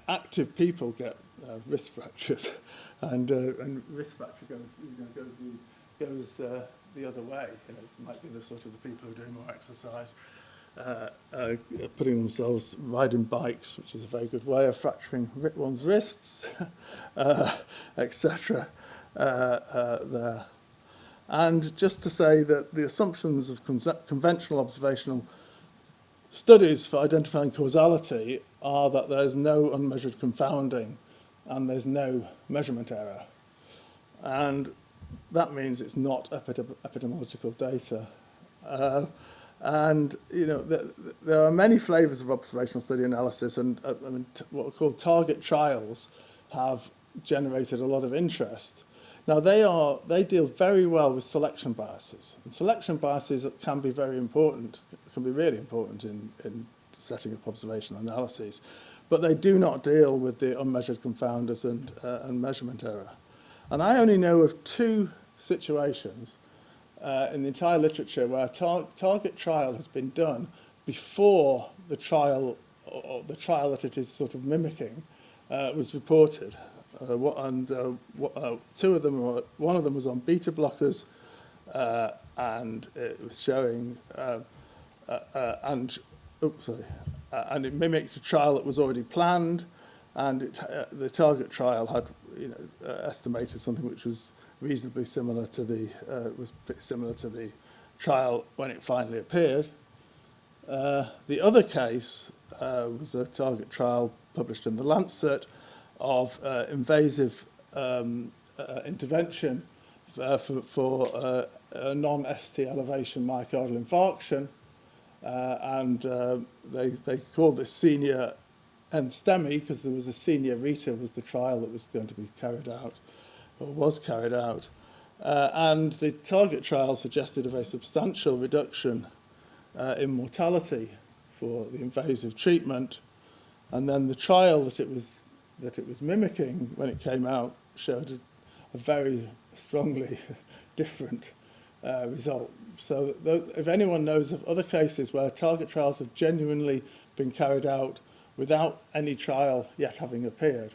[SPEAKER 1] active people get wrist fractures, and wrist fracture goes the other way. It might be the sort of the people who are doing more exercise, putting themselves riding bikes, which is a very good way of fracturing one's wrists, etc. There. And just to say that the assumptions of conventional observational studies for identifying causality are that there's no unmeasured confounding and there's no measurement error. And that means it's not epidemiological data. There are many flavours of observational study analysis, and what are called target trials have generated a lot of interest. Now, they deal very well with selection biases. And selection biases can be very important, can be really important in setting up observational analyses. But they do not deal with the unmeasured confounders and measurement error. And I only know of 2 situations in the entire literature where a target trial has been done before the trial, or the trial that it is sort of mimicking, was reported. 2 of them were, one of them was on beta blockers, and it was showing, and it mimicked a trial that was already planned, and the target trial had, estimated something which was reasonably similar to the trial when it finally appeared. The other case was a target trial published in the Lancet of invasive intervention for a non-ST elevation myocardial infarction, and they called this senior NSTEMI because there was a senior RETA was the trial that was going to be carried out, or was carried out, and the target trial suggested a very substantial reduction in mortality for the invasive treatment, and then the trial that it was mimicking when it came out showed a very strongly different result. So if anyone knows of other cases where target trials have genuinely been carried out without any trial yet having appeared.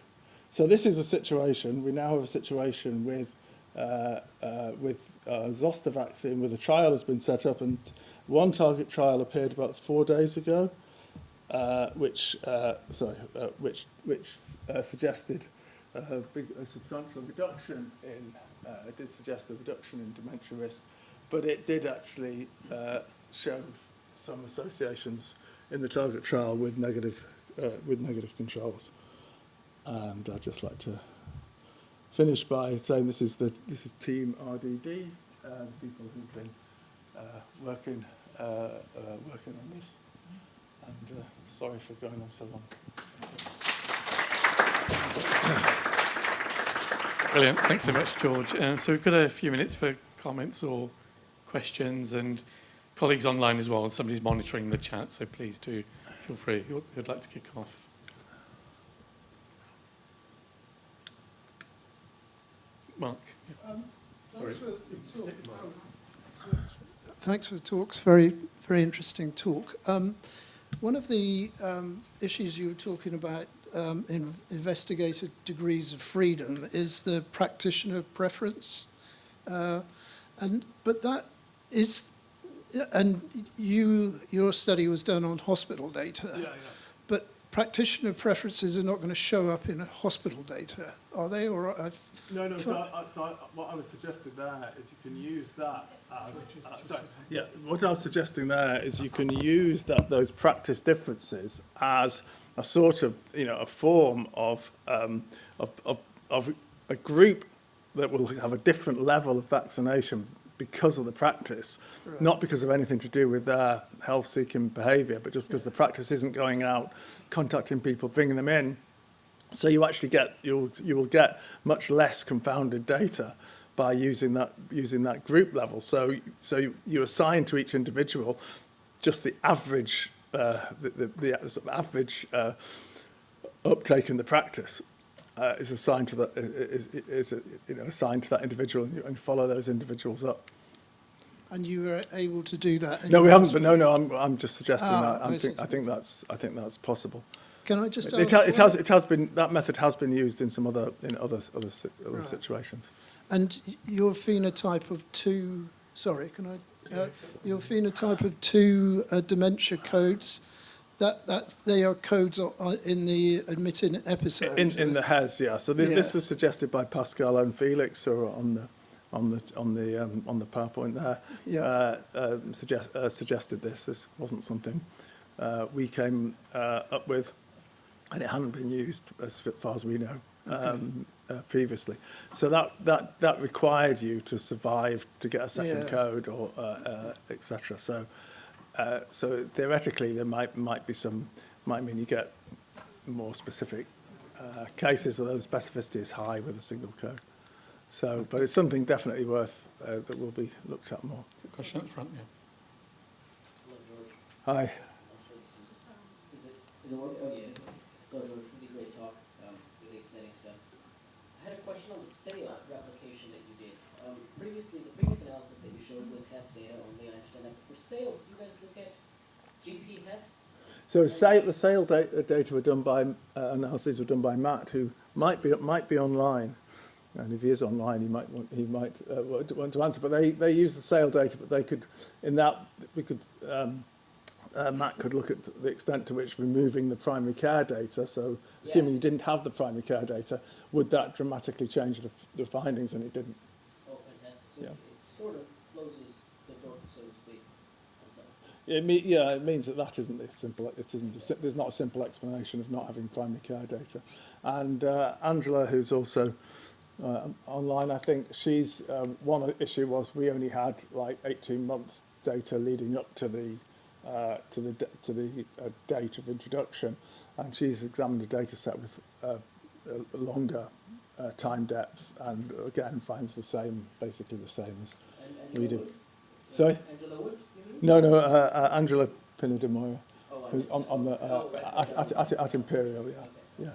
[SPEAKER 1] So this is a situation, we now have a situation with zoster vaccine, where the trial has been set up, and one target trial appeared about 4 days ago, which suggested a substantial reduction in, it did suggest a reduction in dementia risk, but it did actually show some associations in the target trial with negative controls. And I'd just like to finish by saying this is Team RDD, people who've been working on this. And sorry for going on so long.
[SPEAKER 2] Brilliant. Thanks so much, George. So we've got a few minutes for comments or questions, and colleagues online as well. Somebody's monitoring the chat, so please do feel free. Who'd like to kick off? Mark.
[SPEAKER 3] Thanks for the talk. Thanks for the talk. It's very, very interesting talk. One of the issues you were talking about in investigated degrees of freedom is the practitioner preference, but that is, and your study was done on hospital data.
[SPEAKER 1] Yeah.
[SPEAKER 3] But practitioner preferences are not going to show up in hospital data, are they? Or
[SPEAKER 1] No. So what I was suggesting there is you can use that as. What I was suggesting there is you can use those practice differences as a sort of a form of a group that will have a different level of vaccination because of the practice, right. Not because of anything to do with their health-seeking behaviour, but just because the practice isn't going out, contacting people, bringing them in. So you actually you will get much less confounded data by using that group level. So you assign to each individual just the average the average uptake in the practice is assigned to that assigned to that individual, and follow those individuals up.
[SPEAKER 3] And you were able to do that? in
[SPEAKER 1] No, we
[SPEAKER 3] your
[SPEAKER 1] haven't. But
[SPEAKER 3] hospital?
[SPEAKER 1] no, I'm just suggesting that. I think that's possible.
[SPEAKER 3] Can I just
[SPEAKER 1] It
[SPEAKER 3] ask?
[SPEAKER 1] has been, that method has been used in some other
[SPEAKER 3] Right.
[SPEAKER 1] situations.
[SPEAKER 3] And your phenotype of two, sorry, can I, your phenotype of two dementia codes, they are codes in the admitted episode?
[SPEAKER 1] In the HES, yeah. So
[SPEAKER 3] Yeah.
[SPEAKER 1] this was suggested by Pascal and Felix, who are on the PowerPoint there.
[SPEAKER 3] Yeah.
[SPEAKER 1] Suggested this. This wasn't something we came up with, and it hadn't been used as far as we know. Previously, so that required you to survive to get a second code or etc. So theoretically there might be some, might mean you get more specific cases, although the specificity is high with a single code. So, but it's something definitely worth that will be looked at more.
[SPEAKER 2] Question up front, yeah.
[SPEAKER 4] Hello, George.
[SPEAKER 1] Hi.
[SPEAKER 4] I'm sure this is it working? Oh, yeah. Hello, George. Really great talk. Really exciting stuff. I had a question on the sale replication that you did. Previously, the previous analysis that you showed was HES data only. I understand that. But for sale, did you guys look at GP HES?
[SPEAKER 1] So the sale data were done by analyses were done by Matt, who might be online, and if he is online, he might want to answer. But they use the sale data, but they could Matt could look at the extent to which removing the primary care data. So assuming you didn't have the primary care data, would that dramatically change the findings? And it didn't.
[SPEAKER 4] Oh, fantastic. So
[SPEAKER 1] Yeah.
[SPEAKER 4] it sort of closes the book, so to speak, on some of this.
[SPEAKER 1] It means that isn't as simple. There's not a simple explanation of not having primary care data. And Angela, who's also online, I think she's one issue was we only had like 18 months data leading up to the date of introduction, and she's examined a data set with a longer time depth, and again finds basically the same as we do.
[SPEAKER 4] Wood?
[SPEAKER 1] Sorry?
[SPEAKER 4] Angela Wood, you mean?
[SPEAKER 1] No, Angela Pino de Moya,
[SPEAKER 4] Oh, I
[SPEAKER 1] who's on the at Imperial, yeah.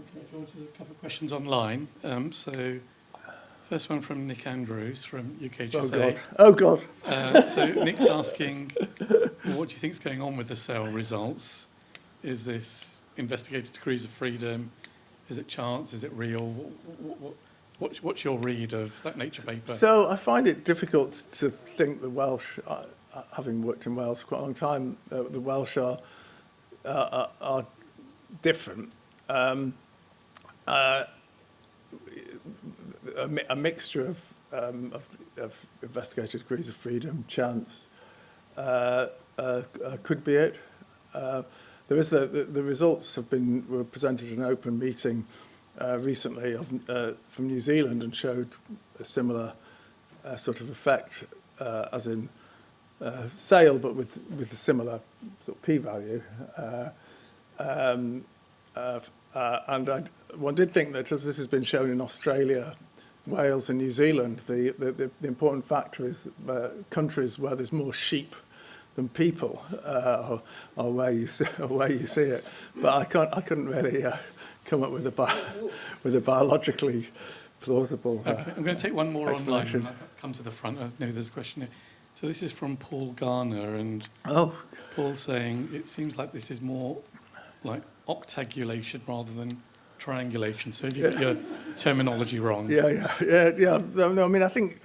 [SPEAKER 2] Okay, George, there's a couple of questions online. So, first one from Nick Andrews from UKHSA.
[SPEAKER 1] Oh God.
[SPEAKER 2] So Nick's asking, what do you think is going on with the sale results? Is this investigated degrees of freedom? Is it chance? Is it real? What's your read of that Nature paper?
[SPEAKER 1] So I find it difficult to think the Welsh, having worked in Wales for quite a long time, the Welsh are different. A mixture of investigated degrees of freedom, chance, could be it. There is the results were presented in an open meeting recently from New Zealand and showed a similar sort of effect as in sale, but with a similar sort of p-value. And one did think that, as this has been shown in Australia, Wales and New Zealand, the important factor is countries where there's more sheep than people, or where you see it. But I couldn't really come up with a biologically plausible.
[SPEAKER 2] Okay, I'm going to take one more online,
[SPEAKER 1] explanation.
[SPEAKER 2] and I'll come to the front. I know there's a question here. So this is from Paul Garner, and Paul's saying it seems like this is more like octagulation rather than triangulation. So if you get your terminology wrong.
[SPEAKER 1] Yeah. No, I mean, I think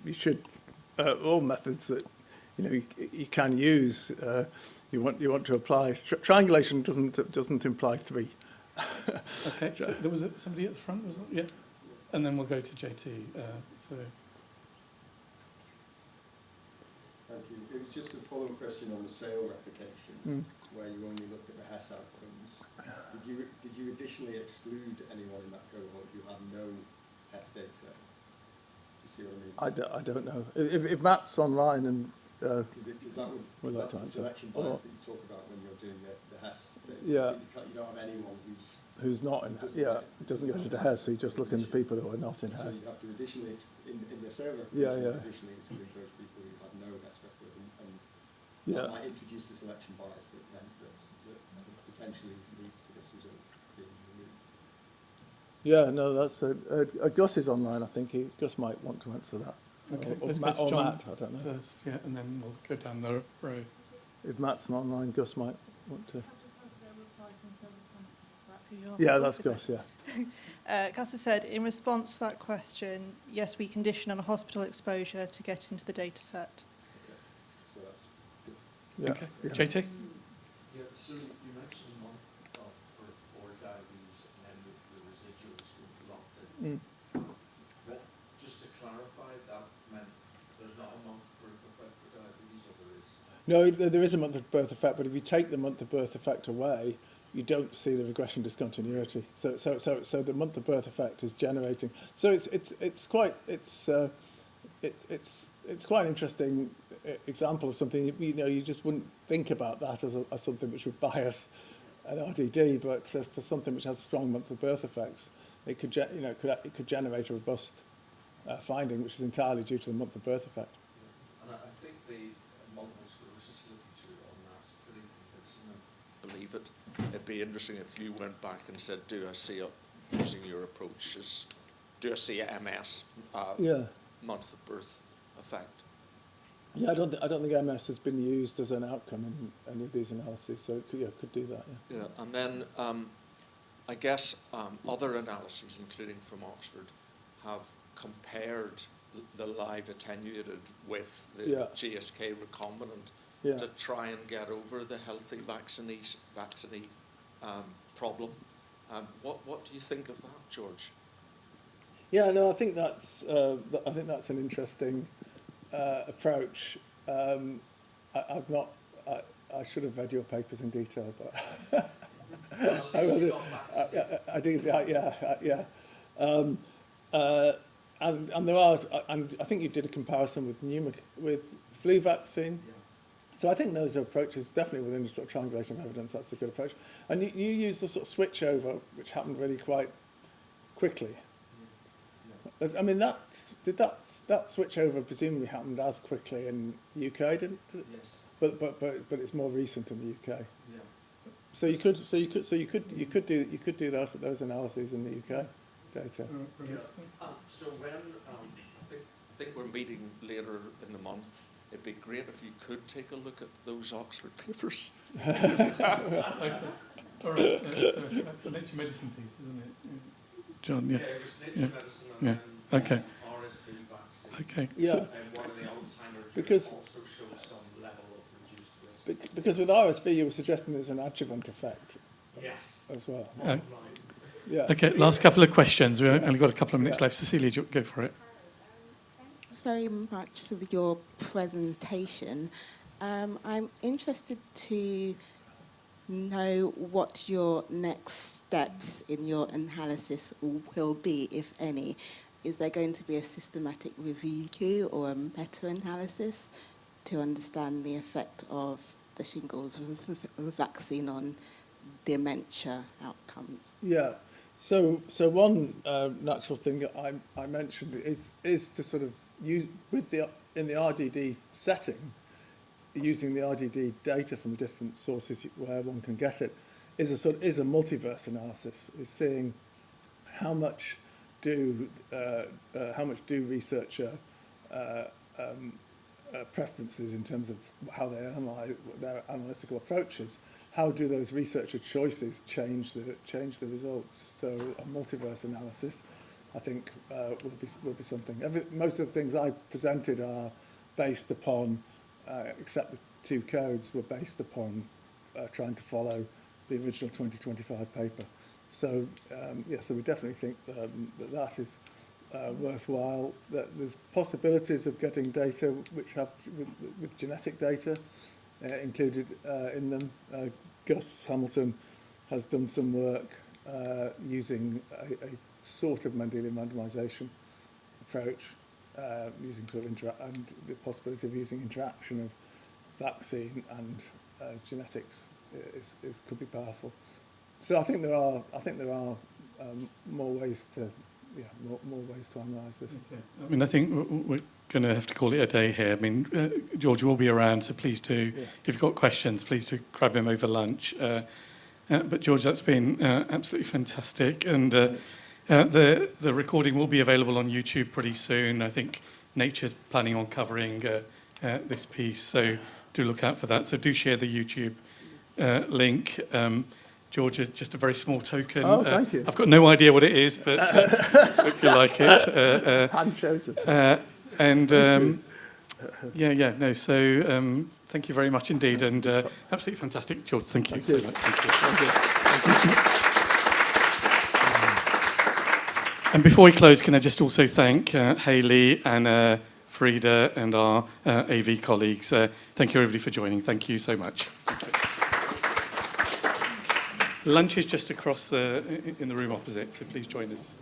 [SPEAKER 1] you should all methods that you can use. You want to apply. Triangulation doesn't imply three.
[SPEAKER 2] Okay. So there was somebody at the front, was there? Yeah. And then we'll go to JT. So.
[SPEAKER 5] Thank you. It was just a follow-up question on the sale replication, where you only looked at the HES outcomes. Did you additionally exclude anyone in that cohort who had no HES data? Do you see what I mean?
[SPEAKER 1] I don't know. If Matt's online and
[SPEAKER 5] because that's the selection bias that you talk about when you're doing the HES data.
[SPEAKER 1] Yeah.
[SPEAKER 5] You don't have anyone
[SPEAKER 1] who's not in doesn't go to the HES, so you just look in the people who are not in
[SPEAKER 5] so
[SPEAKER 1] HES.
[SPEAKER 5] you have to additionally in the sale replication, additionally exclude those people who had no HES record, and that might introduce the selection bias that potentially leads to this result being removed.
[SPEAKER 1] Yeah, no, that's Gus is online. I think Gus might want to answer that.
[SPEAKER 2] Okay,
[SPEAKER 1] or
[SPEAKER 2] let's go
[SPEAKER 1] Matt,
[SPEAKER 2] to
[SPEAKER 1] or
[SPEAKER 2] John
[SPEAKER 1] Matt, I don't know.
[SPEAKER 2] first, yeah, and then we'll go down the row.
[SPEAKER 1] If Matt's not online, Gus might want to.
[SPEAKER 6] Who
[SPEAKER 1] Yeah,
[SPEAKER 6] you're
[SPEAKER 1] that's
[SPEAKER 6] with
[SPEAKER 1] Gus,
[SPEAKER 6] us.
[SPEAKER 1] yeah.
[SPEAKER 6] Gus has said, in response to that question, yes, we condition on a hospital exposure to get into the data set.
[SPEAKER 5] So that's good.
[SPEAKER 1] Yeah,
[SPEAKER 2] Okay,
[SPEAKER 1] yeah.
[SPEAKER 2] JT?
[SPEAKER 7] Yeah, so you mentioned a month of birth for diabetes and then the residuals would be locked in. But just to clarify, that meant there's not a month birth effect for diabetes, or there is?
[SPEAKER 1] No, there is a month of birth effect, but if you take the month of birth effect away, you don't see the regression discontinuity. So the month of birth effect is generating. So it's quite an interesting example of something you just wouldn't think about that as something which would bias an RDD, but for something which has strong month of birth effects, it could generate a robust finding, which is entirely due to the month of birth effect.
[SPEAKER 7] And I think the multiple sclerosis literature on that's pretty convincing. I believe it. It'd be interesting if you went back and said, do I see it, using your approach, do I see a MS month of birth effect?
[SPEAKER 1] Yeah, I don't think MS has been used as an outcome in any of these analyses, so it could do that. Yeah.
[SPEAKER 7] Yeah, and then I guess other analyses, including from Oxford, have compared the live attenuated with the GSK recombinant to try and get over the healthy vaccinee problem. What do you think of that, George?
[SPEAKER 1] Yeah, no, I think that's an interesting approach. I've not. I should have read your papers in detail, but I did. Yeah. And there are, and I think you did a comparison with flu vaccine.
[SPEAKER 7] Yeah.
[SPEAKER 1] So I think those approaches definitely within the sort of triangulation of evidence. That's a good approach. And you use the sort of switch over, which happened really quite quickly. I mean, that switch over presumably happened as quickly in the UK, didn't it?
[SPEAKER 7] Yes.
[SPEAKER 1] But it's more recent in the UK.
[SPEAKER 7] Yeah.
[SPEAKER 1] So you could do those analyses in the UK data.
[SPEAKER 7] So when I think we're meeting later in the month, it'd be great if you could take a look at those Oxford papers.
[SPEAKER 2] Okay. All right. So that's the Nature Medicine piece, isn't it? John, yeah.
[SPEAKER 7] Yeah, it was Nature Medicine and
[SPEAKER 2] Yeah.
[SPEAKER 7] then
[SPEAKER 2] Okay.
[SPEAKER 7] RSV vaccine.
[SPEAKER 2] Okay.
[SPEAKER 1] Yeah.
[SPEAKER 2] So,
[SPEAKER 7] And one of the Alzheimer's
[SPEAKER 1] Because-
[SPEAKER 7] also showed some level of reduced risk.
[SPEAKER 1] Because with RSV, you were suggesting there's an adjuvant effect
[SPEAKER 7] Yes.
[SPEAKER 1] as well.
[SPEAKER 2] uh,
[SPEAKER 1] Yeah.
[SPEAKER 2] okay, last couple of questions. We've only got a couple of minutes left. Cecilia, go for it.
[SPEAKER 8] Very much for your presentation. I'm interested to know what your next steps in your analysis will be, if any. Is there going to be a systematic review or a meta-analysis to understand the effect of the shingles vaccine on dementia outcomes?
[SPEAKER 1] Yeah. So one natural thing that I mentioned is to sort of use in the RDD setting, using the RDD data from different sources where one can get it, is a multiverse analysis. Is seeing how much do researcher preferences in terms of how they analyze their analytical approaches. How do those researcher choices change the results? So a multiverse analysis, I think, will be something. Most of the things I presented are based upon, except the two codes, were based upon trying to follow the original 2025 paper. So so we definitely think that is worthwhile. That there's possibilities of getting data which have with genetic data included in them. Gus Hamilton has done some work using a sort of Mendelian randomization approach, using sort of and the possibility of using interaction of vaccine and genetics could be powerful. So I think there are more ways to analyse this.
[SPEAKER 2] Okay. I mean, I think we're going to have to call it a day here. I mean, George will be around, so please do, if you've got questions, please do grab him over lunch. But George, that's been absolutely fantastic, and the recording will be available on YouTube pretty soon. I think Nature's planning on covering this piece, so do look out for that. So do share the YouTube link. Georgia, just a very small token.
[SPEAKER 1] Oh, thank you.
[SPEAKER 2] I've got no idea what it is, but hope you like it.
[SPEAKER 1] Hand chosen.
[SPEAKER 2] So thank you very much indeed, and absolutely fantastic, George. Thank you so much. Thank you. And before we close, can I just also thank Hayley, Anna, Frida, and our AV colleagues. Thank you, everybody, for joining. Thank you so much. Lunch is just across in the room opposite, so please join us.